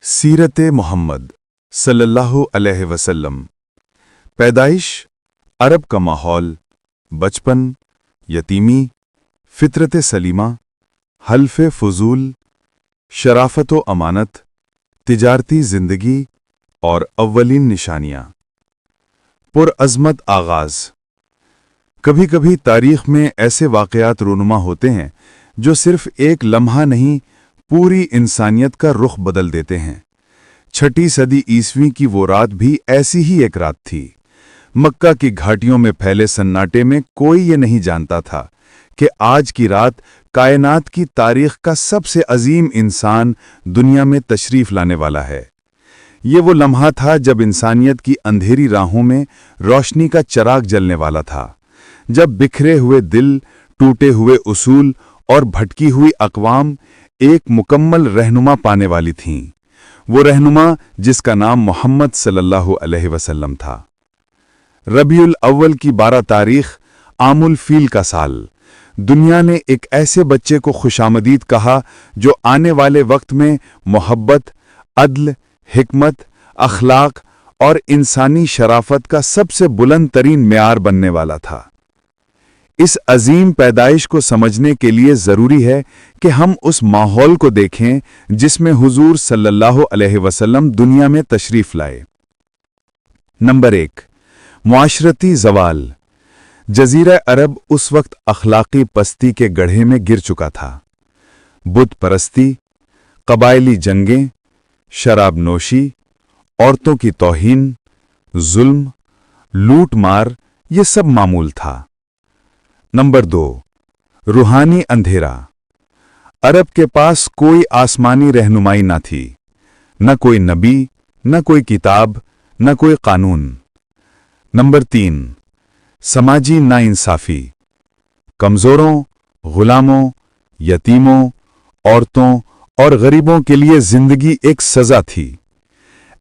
सीरत मोहम्मद सल्लल्लाहु अलैहि वसल्लम। पैदाइश, अरब का माहौल, बचपन, यतीमी, फितरत सलीमा, हल्फ़े फजूल, शराफत व अमानत, तिजारती जिंदगी और अव्वलीन निशानियां। पुरअज़मत आगाज़। कभी कभी तारीख़ में ऐसे वाक़यात रूनुमा होते हैं जो सिर्फ एक लम्हा नहीं, पूरी इंसानियत का रुख बदल देते हैं। 6ठी सदी ईस्वी की वो रात भी ऐसी ही एक रात थी। मक्का की घाटियों में फैले सन्नाटे में कोई ये नहीं जानता था कि आज की रात कायनात की तारीख़ का सबसे अजीम इंसान दुनिया में तशरीफ़ लाने वाला है। ये वो लम्हा था जब इंसानियत की अंधेरी राहों में रोशनी का चिराग जलने वाला था, जब बिखरे हुए दिल, टूटे हुए उसूल और भटकी हुई अक़वाम एक मुकम्मल रहनुमा पाने वाली थीं। वो रहनुमा जिसका नाम मोहम्मद सल्लल्लाहु अलैहि वसल्लम था। रबीउल अव्वल की 12 तारीख, आमुल फील का साल। दुनिया ने एक ऐसे बच्चे को खुशामदीद कहा जो आने वाले वक्त में मोहब्बत, अदल, हिकमत, अखलाक और इंसानी शराफत का सबसे बुलंद तरीन मेयार बनने वाला था। इस अजीम पैदाइश को समझने के लिए ज़रूरी है कि हम उस माहौल को देखें जिसमें हुजूर सल्लल्लाहु अलैहि वसल्लम दुनिया में तशरीफ़ लाए। नंबर 1, मुआशरती ज़वाल। जज़ीरा अरब उस वक्त अखलाकी पस्ती के गड्ढे में गिर चुका था। बुत परस्ती, कबायली जंगें, शराब नोशी, औरतों की तौहीन, जुल्म, लूट मार, ये सब मामूल था। नंबर 2, रूहानी अंधेरा। अरब के पास कोई आसमानी रहनुमाई न थी, न कोई नबी, न कोई किताब, न कोई कानून। नंबर 3, समाजी नाइंसाफी। कमज़ोरों, गुलामों, यतीमों, औरतों और गरीबों के लिए जिंदगी एक सज़ा थी।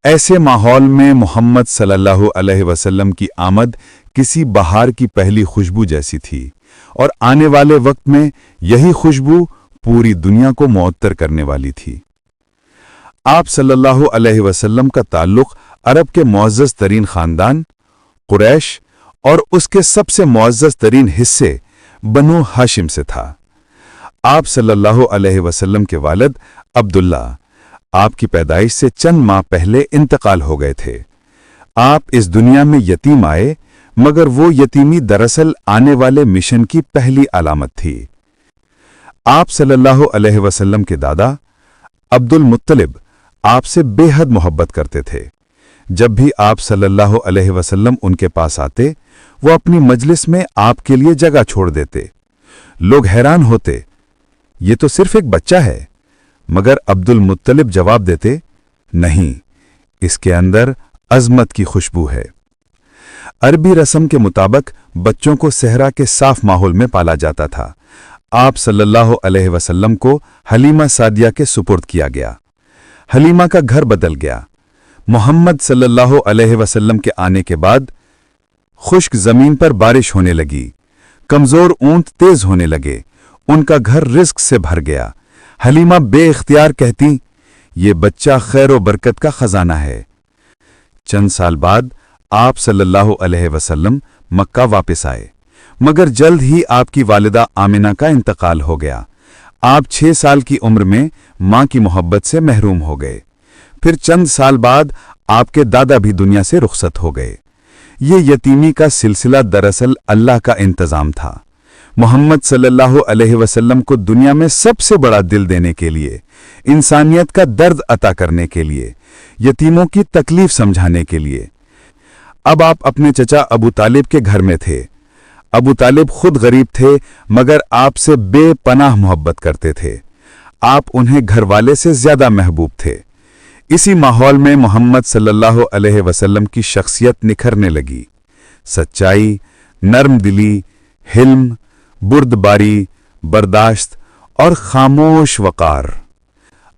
ऐसे माहौल में मोहम्मद सल्लल्लाहु अलैहि वसल्लम की आमद किसी बहार की पहली खुशबू जैसी थी, और आने वाले वक्त में यही खुशबू पूरी दुनिया को मुअत्तर करने वाली थी। आप सल्लल्लाहु अलैहि वसल्लम का ताल्लुक अरब के मुअज़्ज़ज़ तरीन खानदान कुरैश और उसके सबसे मुअज़्ज़ज़ तरीन हिस्से बनु हाशिम से था। आप सल्लल्लाहु अलैहि वसल्लम के वालिद अब्दुल्ला आपकी पैदाइश से चंद माह पहले इंतकाल हो गए थे। आप इस दुनिया में यतीम आए, मगर वो यतीमी दरअसल आने वाले मिशन की पहली अलामत थी। आप सल्लल्लाहु अलैहि वसल्लम के दादा अब्दुल मुत्तलिब आपसे बेहद मोहब्बत करते थे। जब भी आप सल्लल्लाहु अलैहि वसल्लम उनके पास आते, वो अपनी मजलिस में आपके लिए जगह छोड़ देते। लोग हैरान होते, ये तो सिर्फ एक बच्चा है, मगर अब्दुल मुत्तलिब जवाब देते, नहीं, इसके अंदर अजमत की खुशबू है। अरबी रस्म के मुताबिक बच्चों को सहरा के साफ माहौल में पाला जाता था। आप सल्लल्लाहु अलैहि वसल्लम को हलीमा सादिया के सुपुर्द किया गया। हलीमा का घर बदल गया। मोहम्मद सल्लल्लाहु अलैहि वसल्लम के आने के बाद खुश्क जमीन पर बारिश होने लगी, कमजोर ऊंट तेज होने लगे, उनका घर रिज्क से भर गया। हलीमा बेइख्तियार कहती, ये बच्चा खैर व बरकत का खजाना है। चंद साल बाद आप सल्लल्लाहु अलैहि वसल्लम मक्का वापस आए, मगर जल्द ही आपकी वालिदा आमिना का इंतकाल हो गया। आप 6 साल की उम्र में मां की मोहब्बत से महरूम हो गए। फिर चंद साल बाद आपके दादा भी दुनिया से रुखसत हो गए। ये यतीमी का सिलसिला दरअसल अल्लाह का इंतजाम था। मोहम्मद सल्लल्लाहु अलैहि वसल्लम को दुनिया में सबसे बड़ा दिल देने के लिए, इंसानियत का दर्द अता करने के लिए, यतीमों की तकलीफ समझाने के लिए। अब आप अपने चचा अबू तालिब के घर में थे। अबू तालिब खुद गरीब थे, मगर आपसे बेपनाह मोहब्बत करते थे। आप उन्हें घरवाले से ज्यादा महबूब थे। इसी माहौल में मोहम्मद सल्लल्लाहु अलैहि वसल्लम की शख्सियत निखरने लगी। सच्चाई, नर्म दिली, हिल्म, बुर्दबारी, बर्दाश्त और खामोश वकार,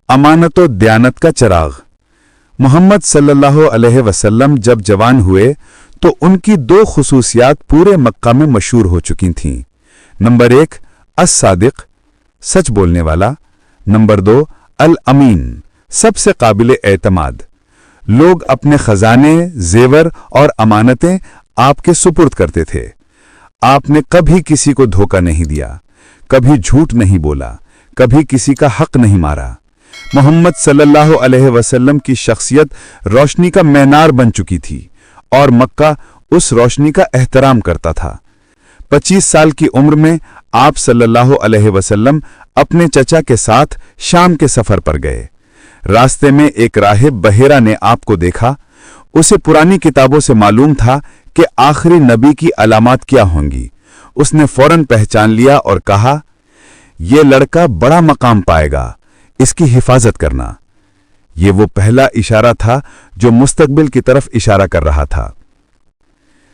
अमानत व दयानत का चिराग। मोहम्मद सल्लल्लाहु अलैहि वसल्लम जब जवान हुए तो उनकी 2 खुसूसियात पूरे मक्का में मशहूर हो चुकी थीं। नंबर 1, अस-सादिक, सच बोलने वाला। नंबर 2, अल-अमीन, सबसे काबिल एतमाद। लोग अपने खजाने, जेवर और अमानतें आपके सुपुर्द करते थे। आपने कभी किसी को धोखा नहीं दिया, कभी झूठ नहीं बोला, कभी किसी का हक नहीं मारा। मोहम्मद सल्लल्लाहु अलैहि वसल्लम की शख्सियत रोशनी का मीनार बन चुकी थी और मक्का उस रोशनी का एहतराम करता था। 25 साल की उम्र में आप सल्लल्लाहु अलैहि वसल्लम अपने चचा के साथ शाम के सफर पर गए। रास्ते में एक राहिब बहेरा ने आपको देखा। उसे पुरानी किताबों से मालूम था कि आखिरी नबी की अलामत क्या होंगी। उसने फौरन पहचान लिया और कहा, यह लड़का बड़ा मकाम पाएगा, इसकी हिफाजत करना। ये वो पहला इशारा था जो मुस्तकबिल की तरफ इशारा कर रहा था।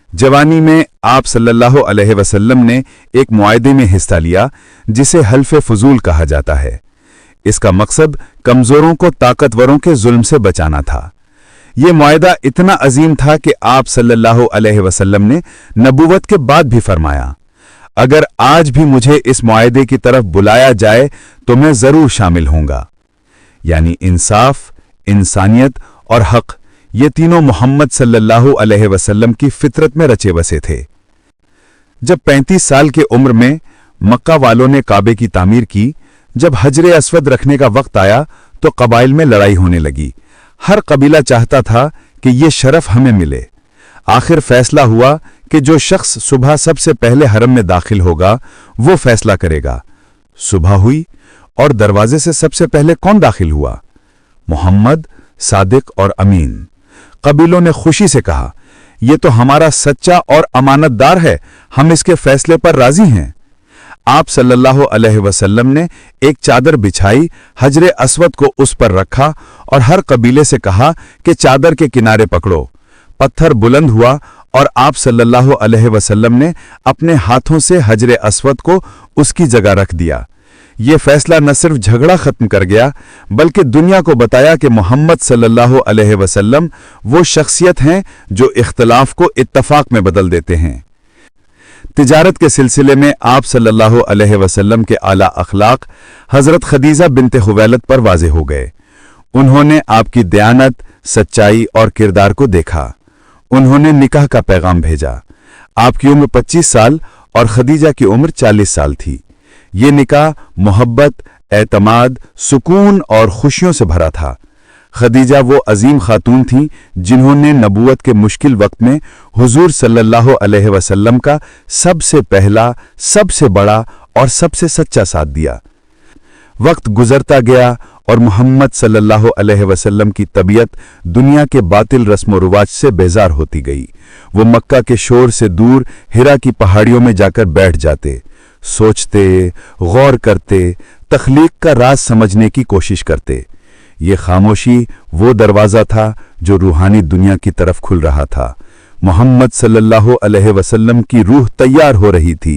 जवानी में आप सल्लल्लाहु अलैहि वसल्लम ने एक मुआहदे में हिस्सा लिया जिसे हल्फ फजूल कहा जाता है। इसका मकसद कमजोरों को ताकतवरों के जुल्म से बचाना था। यह मुआहदा इतना अजीम था कि आप सल्लल्लाहु अलैहि वसल्लम ने नबूवत के बाद भी फरमाया, अगर आज भी मुझे इस मुआहदे की तरफ बुलाया जाए तो मैं जरूर शामिल होऊंगा। यानी इंसाफ, इंसानियत और हक, ये तीनों मोहम्मद सल्लल्लाहु अलैहि वसल्लम की फितरत में रचे बसे थे। जब 35 साल की उम्र में मक्का वालों ने काबे की तामीर की, जब हजरे अस्वद रखने का वक्त आया तो कबाइल में लड़ाई होने लगी। हर कबीला चाहता था कि ये शरफ हमें मिले। आखिर फैसला हुआ कि जो शख्स सुबह सबसे पहले हरम में दाखिल होगा वो फैसला करेगा। सुबह हुई और दरवाजे से सबसे पहले कौन दाखिल हुआ? मोहम्मद, सादिक और अमीन। कबीलों ने खुशी से कहा, यह तो हमारा सच्चा और अमानतदार है, हम इसके फैसले पर राजी हैं। आप सल्लल्लाहु अलैहि वसल्लम ने एक चादर बिछाई, हजरे अस्वद को उस पर रखा और हर कबीले से कहा कि चादर के किनारे पकड़ो। पत्थर बुलंद हुआ और आप सल्लल्लाहु अलैहि वसल्लम ने अपने हाथों से हजरे अस्वद को उसकी जगह रख दिया। यह फैसला न सिर्फ झगड़ा खत्म कर गया बल्कि दुनिया को बताया कि मोहम्मद सल्लल्लाहु अलैहि वसल्लम वो शख्सियत हैं जो इख्तिलाफ को इत्तफाक में बदल देते हैं। तिजारत के सिलसिले में आप सल्लल्लाहु अलैहि वसल्लम के आला अखलाक हजरत खदीजा बिनते खुवैलद पर वाज़े हो गए। उन्होंने आपकी दयानत, सच्चाई और किरदार को देखा। उन्होंने निकाह का पैगाम भेजा। आपकी उम्र 25 साल और खदीजा की उम्र 40 साल थी। ये निकाह मोहब्बत, एतमाद, सुकून और खुशियों से भरा था। खदीजा वो अजीम खातून थीं जिन्होंने नबूवत के मुश्किल वक्त में हुजूर सल्लल्लाहु अलैहि वसल्लम का सबसे पहला, सबसे बड़ा और सबसे सच्चा साथ दिया। वक्त गुजरता गया और मोहम्मद सल्लल्लाहु अलैहि वसल्लम की तबीयत दुनिया के बातिल रस्म रिवाज से बेजार होती गई। वो मक्का के शोर से दूर हिरा की पहाड़ियों में जाकर बैठ जाते, सोचते, गौर करते, तख्लीक का राज समझने की कोशिश करते। ये खामोशी वो दरवाज़ा था जो रूहानी दुनिया की तरफ खुल रहा था। मोहम्मद सल्लल्लाहु अलैहि वसल्लम की रूह तैयार हो रही थी,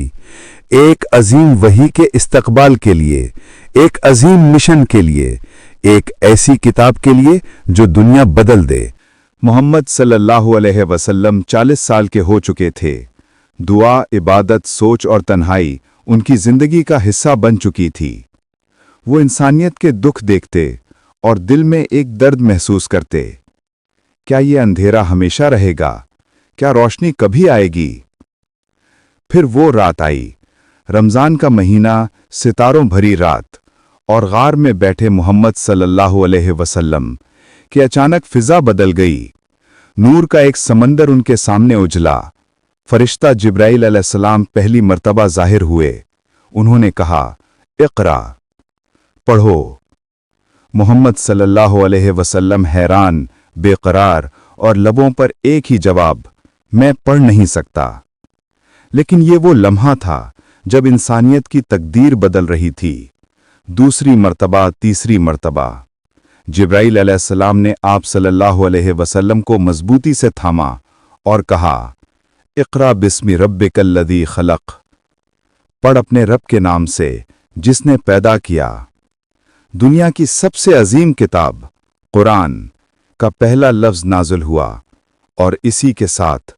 एक अजीम वही के इस्तकबाल के लिए, एक अजीम मिशन के लिए, एक ऐसी किताब के लिए जो दुनिया बदल दे। मोहम्मद सल्लल्लाहु अलैहि वसल्लम 40 साल के हो चुके थे। दुआ, इबादत, सोच और तन्हाई उनकी जिंदगी का हिस्सा बन चुकी थी। वो इंसानियत के दुख देखते और दिल में एक दर्द महसूस करते। क्या ये अंधेरा हमेशा रहेगा? क्या रोशनी कभी आएगी? फिर वो रात आई, रमजान का महीना, सितारों भरी रात, और गार में बैठे मोहम्मद सल्लल्लाहु अलैहि वसल्लम कि अचानक फिजा बदल गई। नूर का एक समंदर उनके सामने उजला। फरिश्ता जिब्राइल अलैहिस्सलाम पहली मर्तबा जाहिर हुए। उन्होंने कहा, इक़रा, पढ़ो। मोहम्मद सल्लल्लाहु अलैहि वसल्लम हैरान, बेकरार और लबों पर एक ही जवाब, मैं पढ़ नहीं सकता। लेकिन ये वो लम्हा था जब इंसानियत की तकदीर बदल रही थी। दूसरी मर्तबा, तीसरी मर्तबा जिब्राइल अलैहिस्सलाम ने आप सल्लल्लाहु अलैहि वसल्लम को मजबूती से थामा और कहा, इक़रा बिस्मि रब्बिकल्लज़ी खलक़, पढ़ अपने रब के नाम से जिसने पैदा किया। दुनिया की सबसे अजीम किताब कुरान का पहला लफ्ज नाज़िल हुआ और इसी के साथ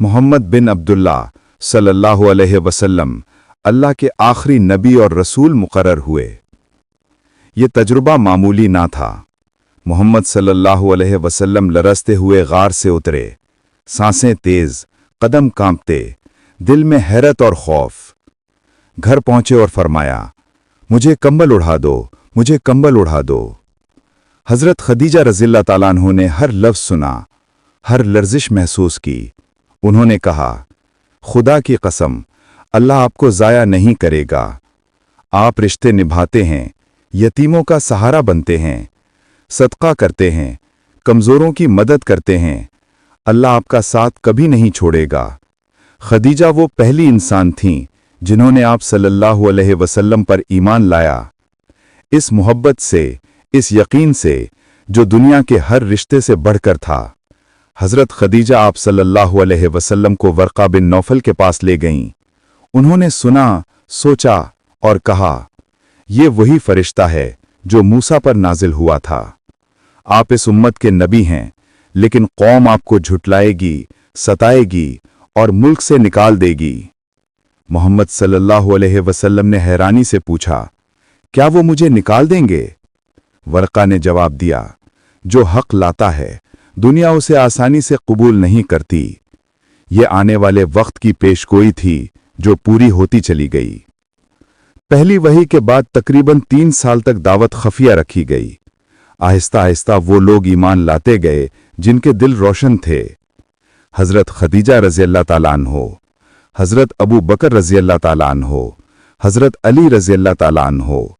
मोहम्मद बिन अब्दुल्ला सल्लल्लाहु अलैहि वसल्लम अल्लाह के आखिरी नबी और रसूल मुकर्रर हुए। ये तजुर्बा मामूली ना था। मोहम्मद सल्लल्लाहु अलैहि वसल्लम लरसते हुए गार से उतरे, सांसें तेज, कदम कांपते, दिल में हैरत और खौफ। घर पहुंचे और फरमाया, मुझे कंबल उड़ा दो, मुझे कंबल उड़ा दो। हजरत खदीजा रज़ियल्लाहु ताला अन्हा ने हर लफ्ज़ सुना, हर लर्जिश महसूस की। उन्होंने कहा, खुदा की कसम, अल्लाह आपको ज़ाया नहीं करेगा। आप रिश्ते निभाते हैं, यतीमों का सहारा बनते हैं, सदका करते हैं, कमज़ोरों की मदद करते हैं। अल्लाह आपका साथ कभी नहीं छोड़ेगा। खदीजा वो पहली इंसान थीं जिन्होंने आप सल्लल्लाहु अलैहि वसल्लम पर ईमान लाया। इस मोहब्बत से, इस यकीन से जो दुनिया के हर रिश्ते से बढ़कर था। हज़रत खदीजा आप सल्लल्लाहु अलैहि वसल्लम को वर्क़ा बिन नौफल के पास ले गईं। उन्होंने सुना, सोचा और कहा, ये वही फरिश्ता है जो मूसा पर नाजिल हुआ था। आप इस उम्मत के नबी हैं, लेकिन कौम आपको झुटलाएगी, सताएगी और मुल्क से निकाल देगी। मोहम्मद सल्लल्लाहु अलैहि वसल्लम ने हैरानी से पूछा, क्या वो मुझे निकाल देंगे? वर्क़ा ने जवाब दिया, जो हक़ लाता है दुनिया उसे आसानी से कबूल नहीं करती। ये आने वाले वक्त की पेशगोई थी जो पूरी होती चली गई। पहली वही के बाद तकरीबन 3 साल तक दावत खफिया रखी गई। आहिस्ता आहिस्ता वो लोग ईमान लाते गए जिनके दिल रोशन थे। हज़रत खदीजा रज़ियल्लाहु ताला अन्हो, हज़रत अबू बकर रज़ियल्लाहु ताला अन्हो, हज़रत अली रज़ियल्लाहु ताला अन्हो,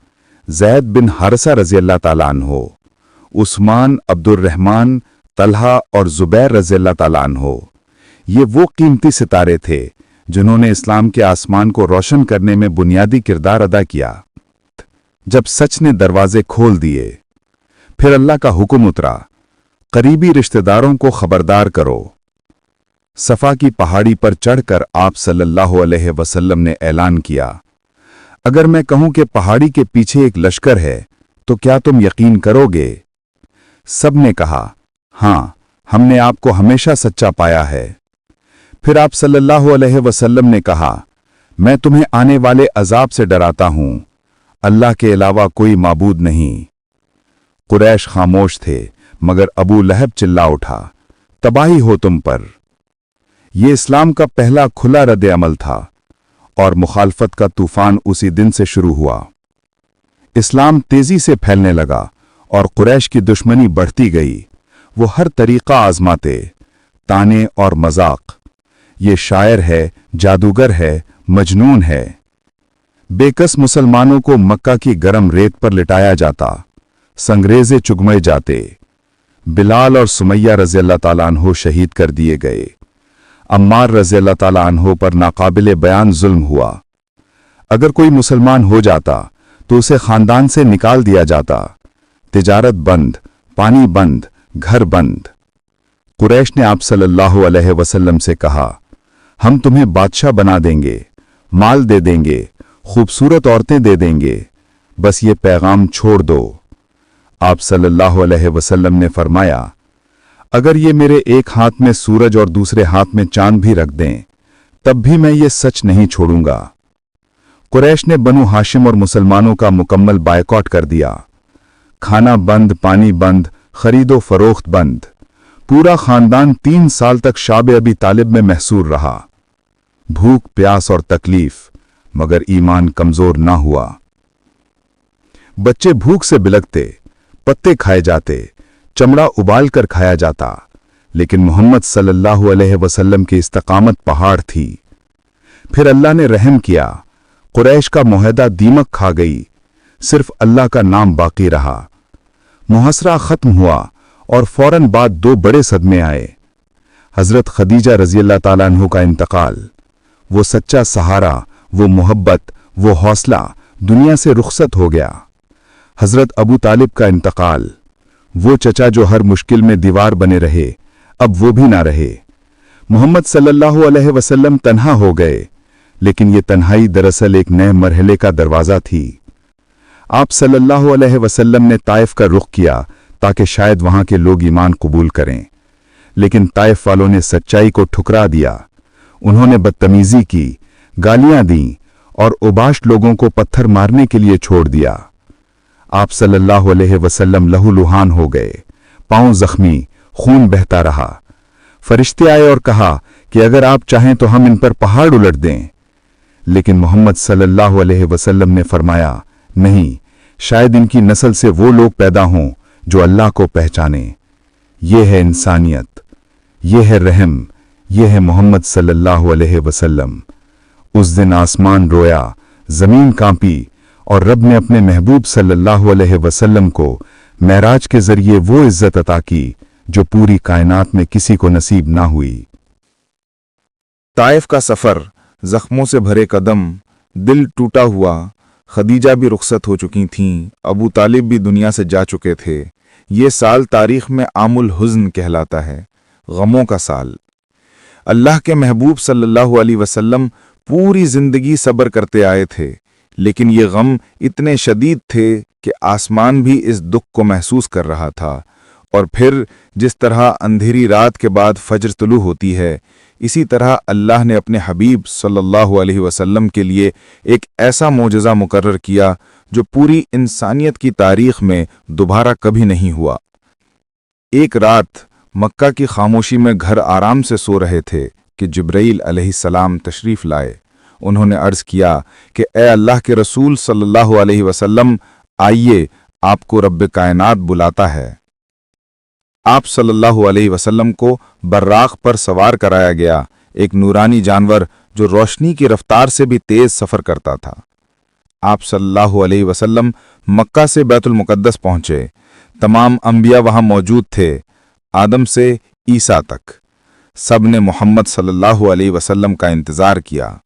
ज़ैद बिन हारिसा रज़ियल्लाहु ताला अन्हो, उस्मान, अब्दुर्रहमान, तलहा और ज़ुबैर रज़ियल्लाहु ताला अन्हो। ये वो कीमती सितारे थे जिन्होंने इस्लाम के आसमान को रोशन करने में बुनियादी किरदार अदा किया। जब सच ने दरवाजे खोल दिए, फिर अल्लाह का हुक्म उतरा, करीबी रिश्तेदारों को खबरदार करो। सफा की पहाड़ी पर चढ़कर आप सल्लल्लाहु अलैहि वसल्लम ने ऐलान किया, अगर मैं कहूं कि पहाड़ी के पीछे एक लश्कर है तो क्या तुम यकीन करोगे? सब ने कहा, हां, हमने आपको हमेशा सच्चा पाया है। फिर आप सल्लल्लाहु अलैहि वसल्लम ने कहा, मैं तुम्हें आने वाले अजाब से डराता हूं। अल्लाह के अलावा कोई माबूद नहीं। कुरैश खामोश थे, मगर अबू लहब चिल्ला उठा, तबाही हो तुम पर। ये इस्लाम का पहला खुला रद्द अमल था और मुखालफत का तूफान उसी दिन से शुरू हुआ। इस्लाम तेजी से फैलने लगा और कुरैश की दुश्मनी बढ़ती गई। वो हर तरीका आजमाते, ताने और मजाक। ये शायर है, जादूगर है, मजनून है। बेकस मुसलमानों को मक्का की गरम रेत पर लिटाया जाता, संगरेजे चुगमए जाते। बिलाल और सुमैया रज़ियल्लाहु ताला अन्हो शहीद कर दिए गए। अम्मार रज़ियल्लाहु ताला अन्हो पर नाकाबिले बयान जुल्म हुआ। अगर कोई मुसलमान हो जाता तो उसे खानदान से निकाल दिया जाता। तिजारत बंद, पानी बंद, घर बंद। कुरैश ने आप सल्लल्लाहु अलैहि वसल्लम से कहा, हम तुम्हें बादशाह बना देंगे, माल दे देंगे, खूबसूरत औरतें दे देंगे, बस ये पैगाम छोड़ दो। आप सल्लल्लाहु अलैहि वसल्लम ने फरमाया, अगर ये मेरे एक हाथ में सूरज और दूसरे हाथ में चांद भी रख दें, तब भी मैं ये सच नहीं छोड़ूंगा। कुरैश ने बनु हाशिम और मुसलमानों का मुकम्मल बायकॉट कर दिया। खाना बंद, पानी बंद, खरीदो फरोख्त बंद। पूरा खानदान 3 साल तक शाब अबी तालिब में महसूर रहा। भूख, प्यास और तकलीफ, मगर ईमान कमजोर ना हुआ। बच्चे भूख से बिलखते, पत्ते खाए जाते, चमड़ा उबाल कर खाया जाता, लेकिन मोहम्मद सल्लल्लाहु अलैहि वसल्लम की इस्तकामत पहाड़ थी। फिर अल्लाह ने रहम किया, कुरैश का मुआहदा दीमक खा गई, सिर्फ अल्लाह का नाम बाकी रहा। मुहसरा खत्म हुआ और फौरन बाद 2 बड़े सदमे आए। हजरत खदीजा रज़ियल्लाहु ताला अन्हा का इंतकाल। वो सच्चा सहारा, वो मोहब्बत, वो हौसला दुनिया से रुखसत हो गया। हजरत अबू तालिब का इंतकाल। वो चचा जो हर मुश्किल में दीवार बने रहे, अब वो भी ना रहे। मोहम्मद सल्लल्लाहु अलैहि वसल्लम तन्हा हो गए, लेकिन ये तन्हाई दरअसल एक नए मरहले का दरवाज़ा थी। आप सल्लल्लाहु अलैहि वसल्लम ने ताइफ का रुख किया ताकि शायद वहां के लोग ईमान कबूल करें, लेकिन ताइफ वालों ने सच्चाई को ठुकरा दिया। उन्होंने बदतमीजी की, गालियां दी और उबाश लोगों को पत्थर मारने के लिए छोड़ दिया। आप सल्लल्लाहु अलैहि वसल्लम लहूलुहान हो गए, पांव जख्मी, खून बहता रहा। फरिश्ते आए और कहा कि अगर आप चाहें तो हम इन पर पहाड़ उलट दें, लेकिन मोहम्मद सल्लल्लाहु अलैहि वसल्लम ने फरमाया, नहीं, शायद इनकी नस्ल से वो लोग पैदा हों जो अल्लाह को पहचाने। ये है इंसानियत, ये है रहम, ये है मोहम्मद सल्लल्लाहु अलैहि वसल्लम। उस दिन आसमान रोया, जमीन कांपी और रब ने अपने महबूब सल्लल्लाहु अलैहि वसल्लम को मेराज के जरिए वो इज्जत अता की जो पूरी कायनात में किसी को नसीब ना हुई। ताइफ का सफर, जख्मों से भरे कदम, दिल टूटा हुआ। खदीजा भी रुखसत हो चुकी थीं, अबू तालिब भी दुनिया से जा चुके थे। ये साल तारीख में आमुल हुज़्न कहलाता है, गमों का साल। अल्लाह के महबूब सल्लल्लाहु अलैहि वसल्लम पूरी जिंदगी सब्र करते आए थे, लेकिन ये गम इतने शदीद थे कि आसमान भी इस दुख को महसूस कर रहा था। और फिर जिस तरह अंधेरी रात के बाद फज्र तुलू होती है, इसी तरह अल्लाह ने अपने हबीब सल्लल्लाहु अलैहि वसल्लम के लिए एक ऐसा मोजज़ा मुकर्रर किया जो पूरी इंसानियत की तारीख में दोबारा कभी नहीं हुआ। एक रात मक्का की खामोशी में घर आराम से सो रहे थे कि जिब्राइल अलैहिस्सलाम तशरीफ लाए। उन्होंने अर्ज किया कि ए अल्लाह के रसूल सल्लल्लाहु अलैहि वसल्लम, आइए, आपको रब्ब कायनात बुलाता है। आप सल्लल्लाहु अलैहि वसल्लम को बर्राक पर सवार कराया गया, एक नूरानी जानवर जो रोशनी की रफ्तार से भी तेज सफर करता था। आप सल्लल्लाहु अलैहि वसल्लम मक्का से बैतुल मुकद्दस पहुंचे। तमाम अंबिया वहां मौजूद थे, आदम से ईसा तक। सब ने मोहम्मद सल्लल्लाहु अलैहि वसल्लम का इंतजार किया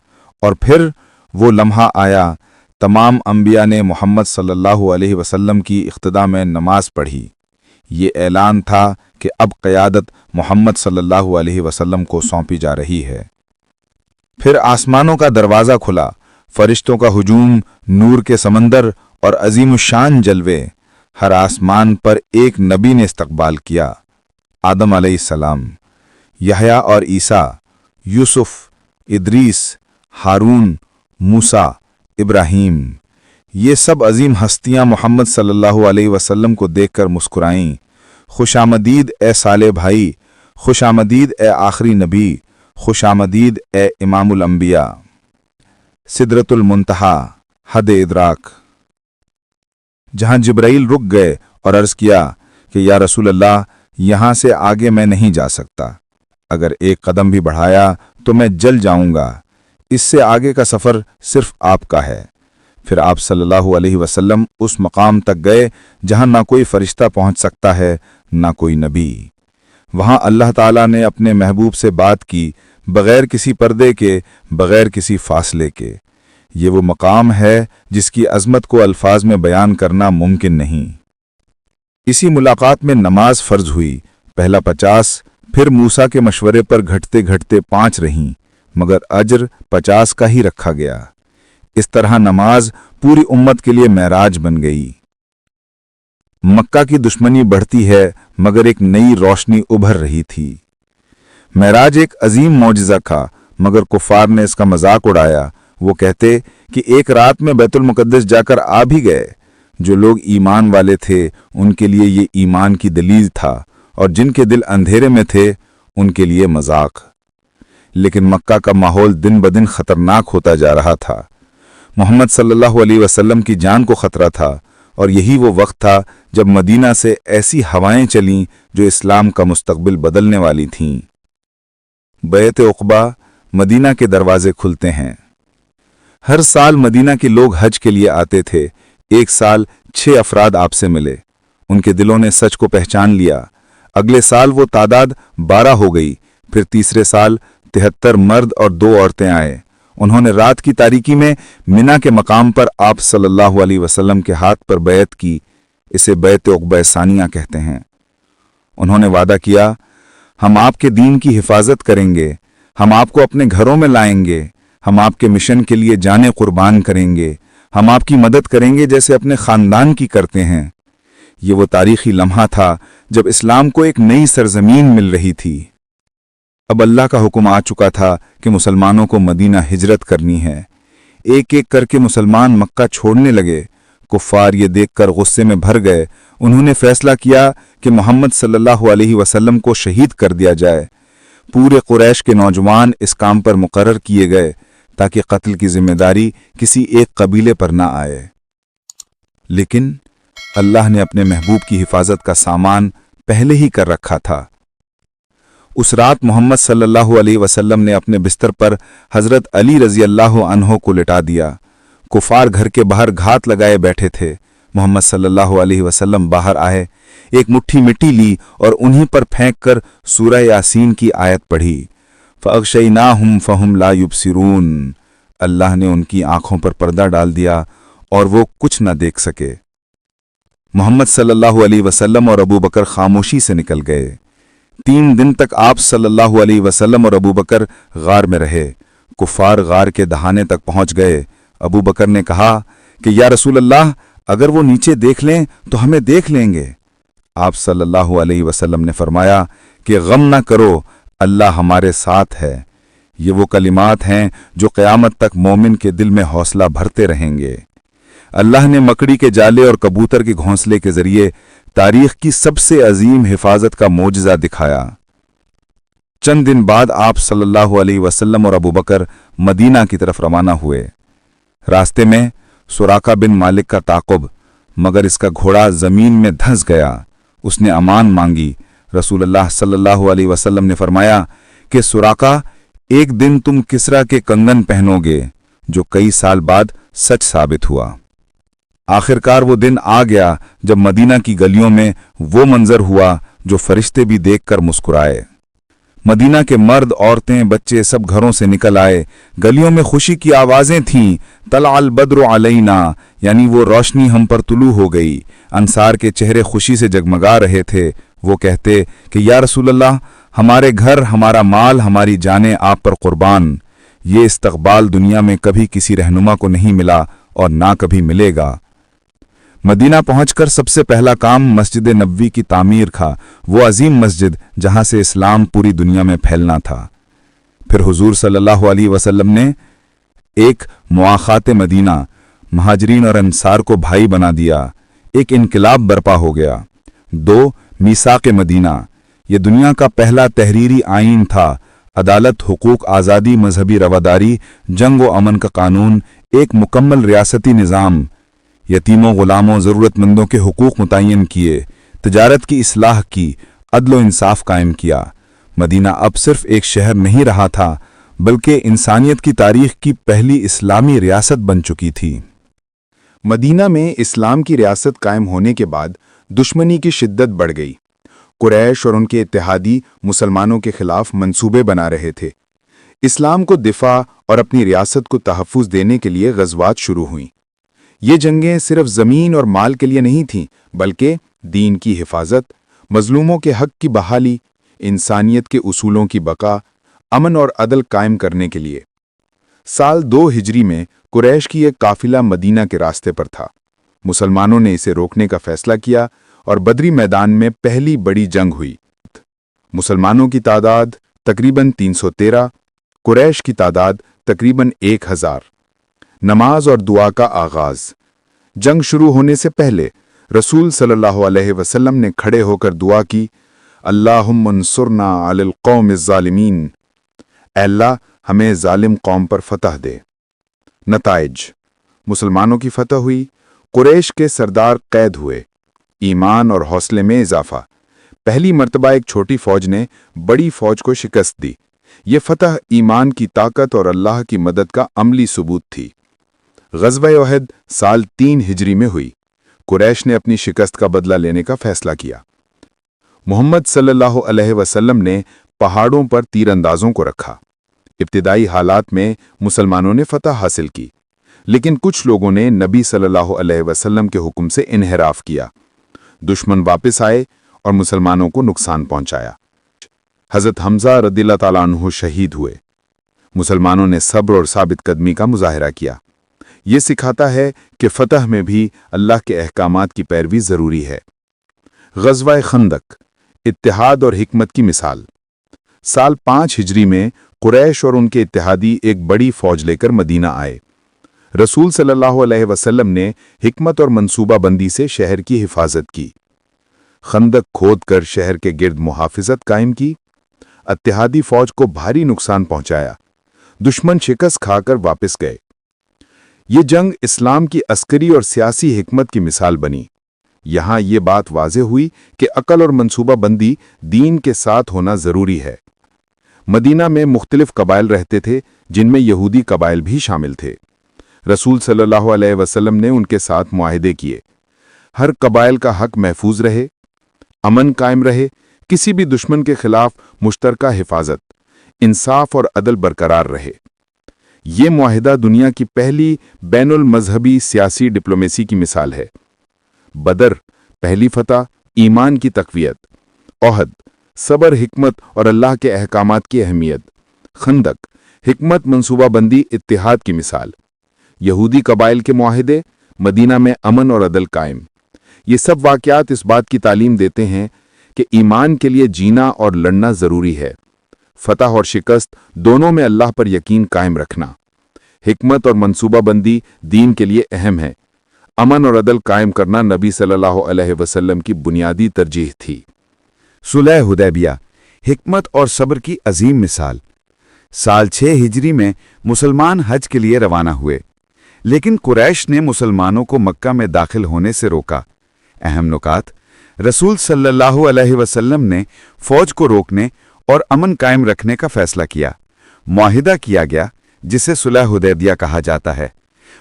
और फिर वो लम्हा आया। तमाम अंबिया ने मोहम्मद सल्लल्लाहु अलैहि वसल्लम की इख्तिदा में नमाज पढ़ी। ये ऐलान था कि अब क़यादत मोहम्मद सल्लल्लाहु अलैहि वसल्लम को सौंपी जा रही है। फिर आसमानों का दरवाज़ा खुला, फरिश्तों का हुजूम, नूर के समंदर और अजीमुशान जलवे। हर आसमान पर एक नबी ने इस्तकबाल किया, आदम अलैहिस्सलाम, यहया और ईसा, यूसुफ, इदरीस, हारून, मूसा, इब्राहीम। ये सब अजीम हस्तियां मोहम्मद सल्लल्लाहु अलैहि वसल्लम को देखकर मुस्कुराईं। खुशामदीद ए साले भाई, खुशामदीद ए आखिरी नबी, खुशामदीद ए इमामुल अंबिया। सिदरतुल मुंतहा, हद इदराक, जहां जिब्राइल रुक गए और अर्ज किया कि या रसूल अल्लाह, यहां से आगे मैं नहीं जा सकता। अगर एक कदम भी बढ़ाया तो मैं जल जाऊंगा। इससे आगे का सफर सिर्फ आपका है। फिर आप सल्लल्लाहु अलैहि वसल्लम उस मकाम तक गए जहां ना कोई फरिश्ता पहुंच सकता है, ना कोई नबी। वहां अल्लाह ताला ने अपने महबूब से बात की, बगैर किसी पर्दे के, बगैर किसी फासले के। ये वो मकाम है जिसकी अजमत को अल्फाज में बयान करना मुमकिन नहीं। इसी मुलाकात में नमाज फर्ज हुई, पहला 50, फिर मूसा के मशवरे पर घटते घटते 5 रहीं, मगर अजर 50 का ही रखा गया। इस तरह नमाज पूरी उम्मत के लिए मेराज बन गई। मक्का की दुश्मनी बढ़ती है, मगर एक नई रोशनी उभर रही थी। मेराज एक अजीम मौजिज़ा था, मगर कुफार ने इसका मजाक उड़ाया। वो कहते कि एक रात में बैतुल मुकद्दस जाकर आ भी गए। जो लोग ईमान वाले थे उनके लिए ये ईमान की दलील था, और जिनके दिल अंधेरे में थे उनके लिए मजाक। लेकिन मक्का का माहौल दिन ब दिन खतरनाक होता जा रहा था। मोहम्मद सल्लल्लाहु अलैहि वसल्लम की जान को खतरा था, और यही वो वक्त था जब मदीना से ऐसी हवाएं चलीं जो इस्लाम का मुस्तकबिल बदलने वाली थीं। बैत उक़बा, मदीना के दरवाजे खुलते हैं। हर साल मदीना के लोग हज के लिए आते थे। एक साल 6 अफराद आपसे मिले, उनके दिलों ने सच को पहचान लिया। अगले साल वो तादाद 12 हो गई। फिर तीसरे साल 73 मर्द और 2 औरतें आए। उन्होंने रात की तारीकी में मिना के मकाम पर आप सल्लल्लाहु अलैहि वसल्लम के हाथ पर बैत की। इसे बैत उक़बा सानिया कहते हैं। उन्होंने वादा किया, हम आपके दीन की हिफाजत करेंगे, हम आपको अपने घरों में लाएंगे, हम आपके मिशन के लिए जाने कुर्बान करेंगे, हम आपकी मदद करेंगे जैसे अपने खानदान की करते हैं। ये वो तारीखी लम्हा था जब इस्लाम को एक नई सरजमीन मिल रही थी। अब अल्लाह का हुक्म आ चुका था कि मुसलमानों को मदीना हिजरत करनी है। एक एक करके मुसलमान मक्का छोड़ने लगे। कुफ्फार ये देखकर गुस्से में भर गए। उन्होंने फैसला किया कि मोहम्मद सल्लल्लाहु अलैहि वसल्लम को शहीद कर दिया जाए। पूरे कुरैश के नौजवान इस काम पर मुकर्रर किए गए ताकि कत्ल की जिम्मेदारी किसी एक कबीले पर ना आए। लेकिन अल्लाह ने अपने महबूब की हिफाजत का सामान पहले ही कर रखा था। उस रात मोहम्मद सल्लल्लाहु अलैहि वसल्लम ने अपने बिस्तर पर हजरत अली रजी अल्लाह अन्हो को लिटा दिया। कुफार घर के बाहर घात लगाए बैठे थे। मोहम्मद सल्लल्लाहु अलैहि वसल्लम बाहर आए, एक मुट्ठी मिट्टी ली और उन्हीं पर फेंक कर सूरह यासीन की आयत पढ़ी। फ़अग़शयनाहुम फ़हुम ला युबसिरून। अल्लाह ने उनकी आंखों पर पर्दा डाल दिया और वो कुछ न देख सके। मोहम्मद सल्लल्लाहु अलैहि वसल्लम और अबू बकर खामोशी से निकल गए। 3 दिन तक आप सल्लल्लाहु अलैहि वसल्लम और अबू बकर गार में रहे। कुफार गार के दहाने तक पहुंच गए। अबू बकर ने कहा कि या रसूल अल्लाह, अगर वो नीचे देख लें तो हमें देख लेंगे। आप सल्लल्लाहु अलैहि वसल्लम ने फरमाया कि गम न करो, अल्लाह हमारे साथ है। ये वो कलिमात हैं जो क़यामत तक मोमिन के दिल में हौसला भरते रहेंगे। अल्लाह ने मकड़ी के जाले और कबूतर के घोंसले के जरिए तारीख की सबसे अजीम हिफाजत का मोजज़ा दिखाया। चंद दिन बाद आप सल्लल्लाहु अलैहि वसल्लम और अबू बकर मदीना की तरफ रवाना हुए। रास्ते में सुराका बिन मालिक का ताक़ुब, मगर इसका घोड़ा जमीन में धंस गया। उसने अमान मांगी। रसूलुल्लाह सल्लल्लाहु अलैहि वसल्लम ने फरमाया कि सुराका, एक दिन तुम किसरा के कंगन पहनोगे, जो कई साल बाद सच साबित हुआ। आखिरकार वो दिन आ गया जब मदीना की गलियों में वो मंजर हुआ जो फरिश्ते भी देखकर मुस्कुराए। मदीना के मर्द, औरतें, बच्चे सब घरों से निकल आए। गलियों में खुशी की आवाजें थीं। तलअल बद्रु अलैना, यानी वो रोशनी हम पर तुलू हो गई। अंसार के चेहरे खुशी से जगमगा रहे थे। वो कहते कि या रसूलल्लाह, हमारे घर, हमारा माल, हमारी जानें आप पर कुर्बान। ये इस्तकबाल दुनिया में कभी किसी रहनुमा को नहीं मिला और ना कभी मिलेगा। मदीना पहुंचकर सबसे पहला काम मस्जिद नबवी की तामीर था, वो अजीम मस्जिद जहां से इस्लाम पूरी दुनिया में फैलना था। फिर हुजूर सल्लल्लाहु अलैहि वसल्लम ने एक मुआखात मदीना, महाजरीन और अंसार को भाई बना दिया। एक इनकलाब बर्पा हो गया। 2 मीसाक मदीना, ये दुनिया का पहला तहरीरी आईन था। अदालत, हुकूक, आज़ादी, मजहबी रवादारी, जंग व अमन का कानून, एक मुकम्मल रियासती निज़ाम। यतीमों, गुलामों, ज़रूरतमंदों के हुकूक मुतय्यन किए। तिजारत की इस्लाह की, अदल व इंसाफ कायम किया। मदीना अब सिर्फ एक शहर नहीं रहा था, बल्कि इंसानियत की तारीख की पहली इस्लामी रियासत बन चुकी थी। मदीना में इस्लाम की रियासत कायम होने के बाद दुश्मनी की शिद्दत बढ़ गई। कुरैश और उनके इत्तेहादी मुसलमानों के खिलाफ मंसूबे बना रहे थे। इस्लाम को दिफा और अपनी रियासत को तहफ़्फ़ुज़ देने के लिए ग़ज़वात शुरू हुईं। ये जंगें सिर्फ ज़मीन और माल के लिए नहीं थीं, बल्कि दीन की हिफाजत, मज़लूमों के हक़ की बहाली, इंसानियत के उसूलों की बका, अमन और अदल कायम करने के लिए। साल 2 हिजरी में कुरैश की एक काफ़िला मदीना के रास्ते पर था। मुसलमानों ने इसे रोकने का फैसला किया और बदरी मैदान में पहली बड़ी जंग हुई। मुसलमानों की तादाद तकरीबन 313, कुरैश की तादाद तकरीबन 1000। नमाज और दुआ का आगाज। जंग शुरू होने से पहले रसूल सल्लल्लाहु अलैहि वसल्लम ने खड़े होकर दुआ की, अल्लाहुम्मा अंसुरना अलल कौमिज़ ज़ालिमीन। अल्लाह, हमें जालिम कौम पर फतह दे। नताइज, मुसलमानों की फतह हुई। कुरैश के सरदार कैद हुए। ईमान और हौसले में इजाफा। पहली मर्तबा एक छोटी फौज ने बड़ी फौज को शिकस्त दी। ये फतह ईमान की ताकत और अल्लाह की मदद का अमली सबूत थी। ग़ज़वा उहद साल 3 हिजरी में हुई। कुरैश ने अपनी शिकस्त का बदला लेने का फैसला किया। मोहम्मद सल्लल्लाहु अलैहि वसल्लम ने पहाड़ों पर तीरंदाजों को रखा। इब्तिदाई हालात में मुसलमानों ने फतह हासिल की, लेकिन कुछ लोगों ने नबी सल्लल्लाहु अलैहि वसल्लम के हुक्म से इन्हिराफ किया। दुश्मन वापस आए और मुसलमानों को नुकसान पहुंचाया। हज़रत हमज़ा रदियल्लाहु ताला अन्हु शहीद हुए। मुसलमानों ने सब्र और साबित कदमी का मुजाहिरा किया। ये सिखाता है कि फतह में भी अल्लाह के अहकामात की पैरवी ज़रूरी है। ग़ज़वा खंदक, इत्तिहाद और हिकमत की मिसाल। साल 5 हिजरी में कुरैश और उनके इत्तेहादी एक बड़ी फौज लेकर मदीना आए। रसूल सल्लल्लाहु अलैहि वसल्लम ने हिकमत और मंसूबा बंदी से शहर की हिफाजत की। खंदक खोदकर शहर के गिर्द मुहाफिजत कायम की। इत्तेहादी फौज को भारी नुकसान पहुंचाया। दुश्मन शिकस्त खाकर वापस गए। ये जंग इस्लाम की अस्करी और सियासी हिकमत की मिसाल बनी। यहां ये बात वाज़ेह हुई कि अकल और मंसूबा बंदी दीन के साथ होना जरूरी है। मदीना में मुख्तलिफ कबाइल रहते थे, जिनमें यहूदी कबाइल भी शामिल थे। रसूल सल्लल्लाहु अलैहि वसल्लम ने उनके साथ मुआहिदे किए। हर कबाइल का हक महफूज रहे, अमन कायम रहे, किसी भी दुश्मन के खिलाफ मुश्तरका हिफाजत, इंसाफ और अदल बरकरार रहे। ये मुआहिदा दुनिया की पहली बैनुल मजहबी सियासी डिप्लोमेसी की मिसाल है। बदर, पहली फतह, ईमान की तक़वियत। ओहद, सबर, हिकमत और अल्लाह के अहकामात की अहमियत। खंदक, हिकमत, मंसूबाबंदी, इत्तिहाद की मिसाल। यहूदी कबाइल के मुआहिदे, मदीना में अमन और अदल कायम। ये सब वाक़यात इस बात की तालीम देते हैं कि ईमान के लिए जीना और लड़ना ज़रूरी है। फतह और शिकस्त दोनों में अल्लाह पर यकीन कायम रखना। हिकमत और मंसूबाबंदी दीन के लिए अहम है। अमन और अदल कायम करना नबी सल्लल्लाहु अलैहि वसल्लम की बुनियादी तरजीह थी। सुलह हुदैबिया, हिकमत और सब्र की अजीम मिसाल। साल 6 हिजरी में मुसलमान हज के लिए रवाना हुए, लेकिन कुरैश ने मुसलमानों को मक्का में दाखिल होने से रोका। अहम नुकात: रसूल सल्लल्लाहु अलैहि वसल्लम ने फौज को रोकने और अमन कायम रखने का फैसला किया। मुआहिदा किया गया, जिसे सुलह हुदैबिया कहा जाता है।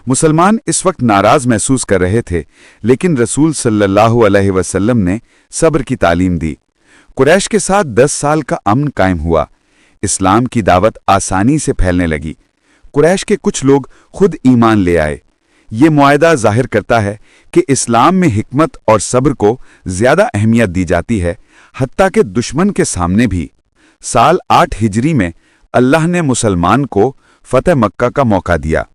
मुसलमान इस वक्त नाराज महसूस कर रहे थे, लेकिन रसूल सल्लल्लाहु अलैहि वसल्लम ने सब्र की तालीम दी। कुरैश के साथ 10 साल का अमन कायम हुआ। इस्लाम की दावत आसानी से फैलने लगी। कुरैश के कुछ लोग खुद ईमान ले आए। ये मुआहिदा जाहिर करता है कि इस्लाम में हिकमत और सब्र को ज्यादा अहमियत दी जाती है, हत्ता के दुश्मन के सामने भी। साल 8 हिजरी में अल्लाह ने मुसलमान को फतह मक्का का मौका दिया।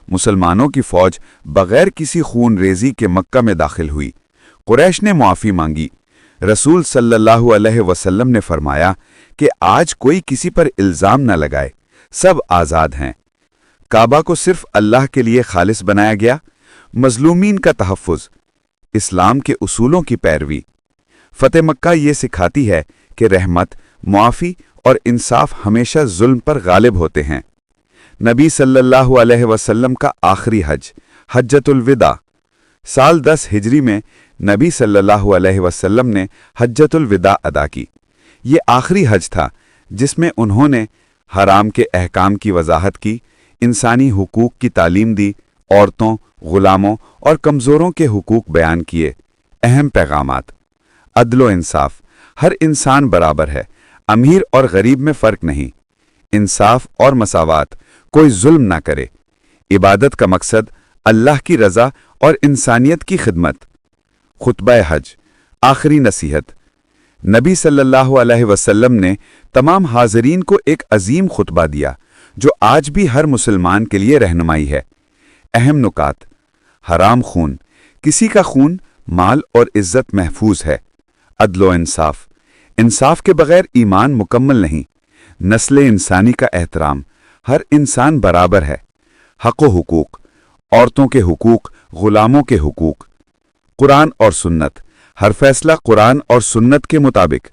मुसलमानों की फौज बगैर किसी खून रेजी के मक्का में दाखिल हुई। कुरैश ने मुआफ़ी मांगी। रसूल सल्लल्लाहु अलैहि वसल्लम ने फरमाया कि आज कोई किसी पर इल्ज़ाम न लगाए, सब आज़ाद हैं। काबा को सिर्फ अल्लाह के लिए खालिस बनाया गया। मजलूमीन का तहफ़्फ़ुज़, इस्लाम के उसूलों की पैरवी। फतेह मक्का ये सिखाती है कि रहमत, मुआफ़ी और इंसाफ हमेशा जुल्म पर गालिब होते हैं। नबी सल्लल्लाहु अलैहि वसल्लम का आखिरी हज, हज्जतुल विदा। साल 10 हिजरी में नबी सल्लल्लाहु अलैहि वसल्लम ने हज्जतुल विदा अदा की। ये आखिरी हज था जिसमें उन्होंने हराम के अहकाम की वजाहत की, इंसानी हुकूक की तालीम दी, औरतों, गुलामों और कमज़ोरों के हुकूक बयान किए। अहम पैगामात: अदलो इंसाफ, हर इंसान बराबर है, अमीर और गरीब में फ़र्क नहीं। इंसाफ और मसावात, कोई जुल्म ना करे। इबादत का मकसद अल्लाह की रज़ा और इंसानियत की खिदमत। खुतबा हज, आखिरी नसीहत। नबी सल्लल्लाहु अलैहि वसल्लम ने तमाम हाज़रीन को एक अजीम खुतबा दिया, जो आज भी हर मुसलमान के लिए रहनुमाई है। अहम नुकात: हराम खून, किसी का खून, माल और इज्जत महफूज है। अदलो इंसाफ, इंसाफ के बगैर ईमान मुकम्मल नहीं। नस्ल इंसानी का एहतराम, हर इंसान बराबर है। हक़ व हुकूक, औरतों के हुकूक, गुलामों के हुकूक। कुरान और सुन्नत, हर फैसला कुरान और सुन्नत के मुताबिक।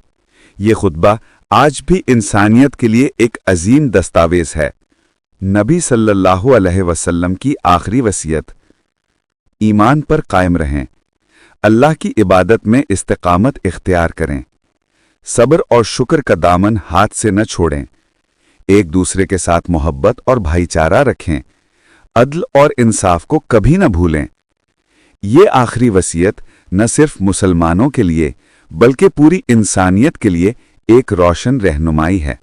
ये खुतबा आज भी इंसानियत के लिए एक अजीम दस्तावेज है। नबी सल्लल्लाहु अलैहि वसल्लम की आखिरी वसीयत: ईमान पर कायम रहें, अल्लाह की इबादत में इस्तिकामत इख्तियार करें, सब्र और शुक्र का दामन हाथ से न छोड़ें, एक दूसरे के साथ मोहब्बत और भाईचारा रखें, अदल और इंसाफ को कभी न भूलें। ये आखिरी वसीयत न सिर्फ मुसलमानों के लिए बल्कि पूरी इंसानियत के लिए एक रोशन रहनुमाई है।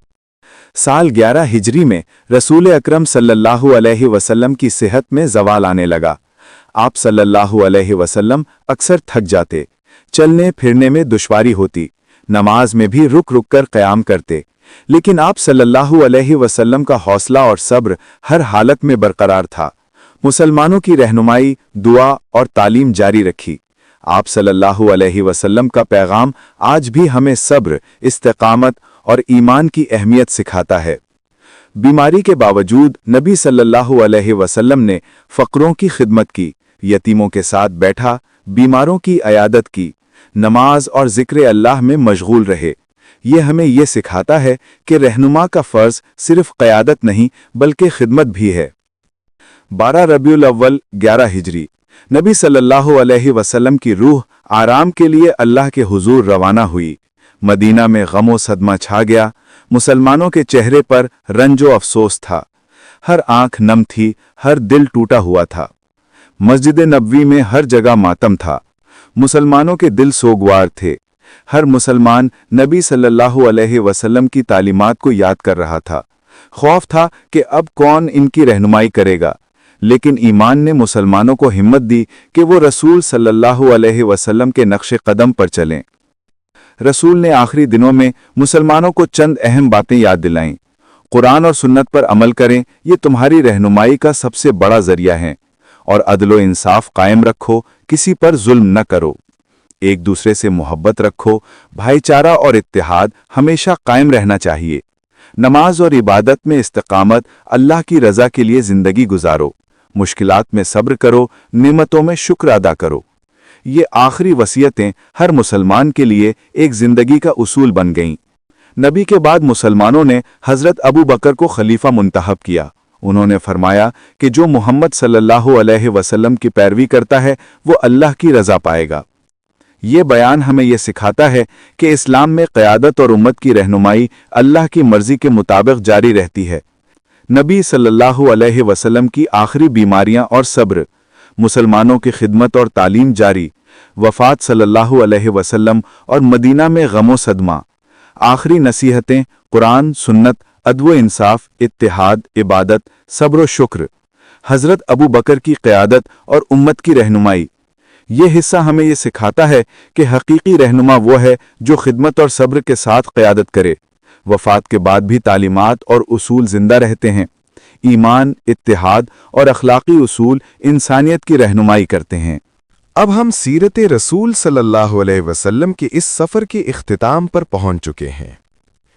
साल 11 हिजरी में रसूल अकरम सल्लल्लाहु अलैहि वसल्लम की सेहत में ज़वाल आने लगा। आप सल्लल्लाहु अलैहि वसल्लम अक्सर थक जाते, चलने फिरने में दुश्वारी होती, नमाज में भी रुक रुक कर क़याम करते, लेकिन आप सल्लल्लाहु अलैहि वसल्लम का हौसला और सब्र हर हालत में बरकरार था। मुसलमानों की रहनुमाई, दुआ और तालीम जारी रखी। आप सल्लल्लाहु अलैहि वसल्लम का पैगाम आज भी हमें सब्र, इस्तिकामत और ईमान की अहमियत सिखाता है। बीमारी के बावजूद नबी सल्लल्लाहु अलैहि वसल्लम ने फ़क़रों की खिदमत की, यतीमों के साथ बैठा, बीमारों की अयादत की, नमाज और ज़िक्र अल्लाह में मशगूल रहे। ये हमें ये सिखाता है कि रहनुमा का फ़र्ज़ सिर्फ क़यादत नहीं बल्कि खिदमत भी है। 12 रबीउल अव्वल 11 हिजरी नबी सल्लल्लाहु अलैहि वसल्लम की रूह आराम के लिए अल्लाह के हुजूर रवाना हुई। मदीना में गमो सदमा छा गया। मुसलमानों के चेहरे पर रंजो अफसोस था। हर आंख नम थी, हर दिल टूटा हुआ था। मस्जिद नबवी में हर जगह मातम था। मुसलमानों के दिल सोगवार थे। हर मुसलमान नबी सल्लल्लाहु अलैहि वसल्लम की तालीमात को याद कर रहा था। खौफ था कि अब कौन इनकी रहनुमाई करेगा, लेकिन ईमान ने मुसलमानों को हिम्मत दी कि वो रसूल सल्लल्लाहु अलैहि वसल्लम के नक्शे कदम पर चलें। रसूल ने आखिरी दिनों में मुसलमानों को चंद अहम बातें याद दिलाईं। कुरान और सुन्नत पर अमल करें, ये तुम्हारी रहनुमाई का सबसे बड़ा जरिया है। और अदलो इंसाफ कायम रखो, किसी पर जुल्म न करो। एक दूसरे से मोहब्बत रखो, भाईचारा और इत्तेहाद हमेशा कायम रहना चाहिए। नमाज और इबादत में इस्तिकामत, अल्लाह की रज़ा के लिए ज़िंदगी गुजारो। मुश्किलात में सब्र करो, नेमतों में शुक्र अदा करो। ये आखिरी वसीयतें हर मुसलमान के लिए एक ज़िंदगी का उसूल बन गईं। नबी के बाद मुसलमानों ने हज़रत अबू बकर को खलीफा मुंतखब किया। उन्होंने फरमाया कि जो मोहम्मद सल्लल्लाहु अलैहि वसल्लम की पैरवी करता है वो अल्लाह की रज़ा पाएगा। ये बयान हमें यह सिखाता है कि इस्लाम में क़यादत और उम्मत की रहनुमाई अल्लाह की मर्ज़ी के मुताबिक जारी रहती है। नबी सल्लल्लाहु अलैहि वसल्लम की आखिरी बीमारियां और सब्र, मुसलमानों की खिदमत और तालीम जारी, वफ़ात सल्लल्लाहु अलैहि वसल्लम और मदीना में गमो सदमा, आखिरी नसीहतें कुरान, सुन्नत, अदव इंसाफ, इत्तेहाद, इबादत, सब्र व शुक्र, हज़रत अबू बकर की क़यादत और उम्मत की रहनुमाई। ये हिस्सा हमें ये सिखाता है कि हकीकी रहनुमा वो है जो खिदमत और सब्र के साथ क़यादत करे। वफ़ात के बाद भी तालीमात और उसूल ज़िंदा रहते हैं। ईमान, इत्तेहाद और अखलाकी उसूल इंसानियत की रहनुमाई करते हैं। अब हम सीरत रसूल सल्लल्लाहु अलैहि वसल्लम के इस सफ़र के इख्तिताम पर पहुंच चुके हैं।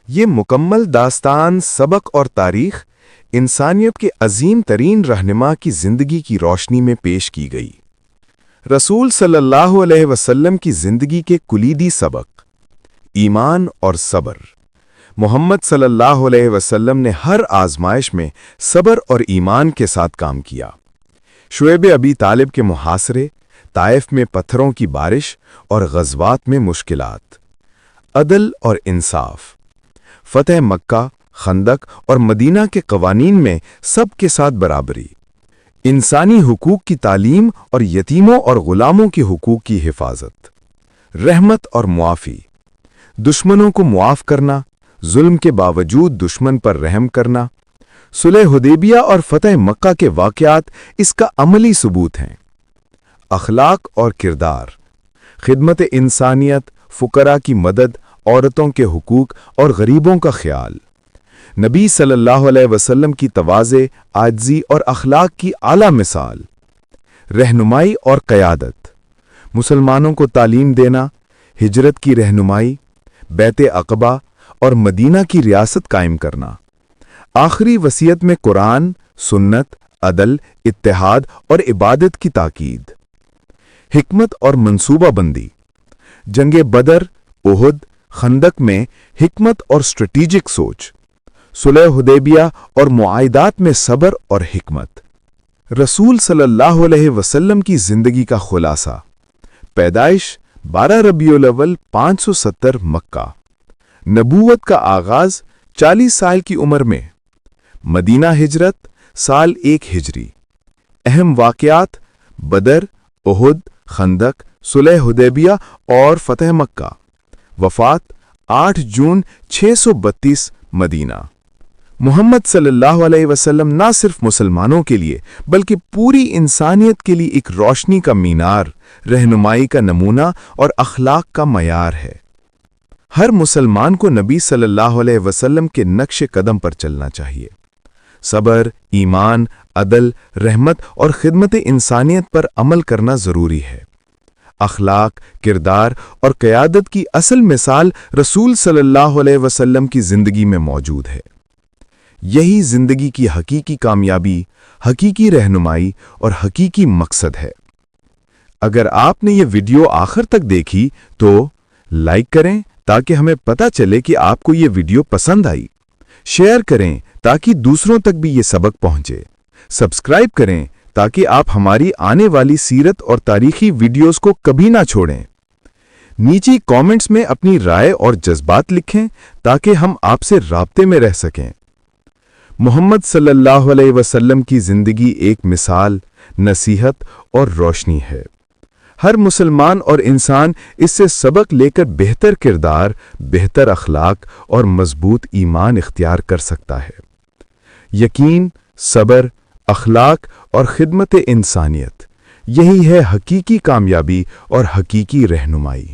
ये मुकम्मल दास्तान, सबक और तारीख़ इंसानियत के अजीम तरीन रहनुमा की ज़िंदगी की रोशनी में पेश की गई। रसूल सल्लल्लाहु अलैहि वसल्लम की ज़िंदगी के कुलीदी सबक, ईमान और सब्र। मोहम्मद सल्लल्लाहु अलैहि वसल्लम ने हर आजमाइश में सब्र और ईमान के साथ काम किया। शुएब अबी तालिब के मुहासरे, ताइफ में पत्थरों की बारिश और ग़ज़वात में मुश्किलात, अदल और इंसाफ, फ़तह मक्का, खंदक और मदीना के कवानीन में सब के साथ बराबरी, इंसानी हुकूक की तालीम और यतीमों और ग़ुलामों के हुकूक की हिफाजत, रहमत और मुआफ़ी, दुश्मनों को मुआफ़ करना, जुल्म के बावजूद दुश्मन पर रहम करना। सुलह हुदैबिया और फ़तह मक्का के वाक़यात इसका अमली सबूत हैं। अखलाक और किरदार, खिदमत इंसानियत, फ़ुकरा की मदद, औरतों के हुकूक और गरीबों का ख्याल। नबी सल्लल्लाहु अलैहि वसल्लम की तवाज़े, आजिज़ी और अखलाक की आला मिसाल। रहनुमाई और क़यादत, मुसलमानों को तालीम देना, हिजरत की रहनुमाई, बैत अक़बा और मदीना की रियासत कायम करना। आखिरी वसीयत में कुरान, सुन्नत, अदल, इत्तेहाद और इबादत की ताकीद। हिकमत और मंसूबाबंदी, जंगे बदर, उहुद, खंदक में हिकमत और स्ट्रेटेजिक सोच। सुलह हुदैबिया और मुआहिदात में सब्र और हिकमत। रसूल सल्लल्लाहु अलैहि वसल्लम की ज़िंदगी का खुलासा। पैदाइश 12 रबीउल अव्वल 570 मक्का। नबूवत का आगाज़ 40 साल की उम्र में। मदीना हिजरत साल 1 हिजरी। अहम वाक़यात बदर, उहुद, खंदक, सुलह हुदैबिया और फ़तह मक्का। वफ़ात 8 जून 632 मदीना। मोहम्मद सल्लल्लाहु अलैहि वसल्लम ना सिर्फ मुसलमानों के लिए बल्कि पूरी इंसानियत के लिए एक रोशनी का मीनार, रहनुमाई का नमूना और अखलाक का मयार है। हर मुसलमान को नबी सल्लल्लाहु अलैहि वसल्लम के नक्शे कदम पर चलना चाहिए। सब्र, ईमान, अदल, रहमत और खिदमत इंसानियत पर अमल करना ज़रूरी है। अखलाक, किरदार और क़यादत की असल मिसाल रसूल सल्लल्लाहु अलैहि वसल्लम की ज़िंदगी में मौजूद है। یہی زندگی کی حقیقی کامیابی، حقیقی رہنمائی اور حقیقی مقصد ہے۔ اگر آپ نے یہ ویڈیو آخر تک دیکھی تو لائک کریں تاکہ ہمیں پتہ چلے کہ آپ کو یہ ویڈیو پسند آئی، شیئر کریں تاکہ دوسروں تک بھی یہ سبق پہنچے، سبسکرائب کریں تاکہ آپ ہماری آنے والی سیرت اور تاریخی ویڈیوز کو کبھی نہ چھوڑیں۔ نیچے کامنٹس میں اپنی رائے اور جذبات لکھیں تاکہ ہم آپ سے رابطے میں رہ سکیں۔ محمد صلی اللہ علیہ وسلم کی زندگی ایک مثال، نصیحت اور روشنی ہے۔ ہر مسلمان اور انسان اس سے سبق لے کر بہتر کردار، بہتر اخلاق اور مضبوط ایمان اختیار کر سکتا ہے۔ یقین، صبر، اخلاق اور خدمت انسانیت، یہی ہے حقیقی کامیابی اور حقیقی رہنمائی۔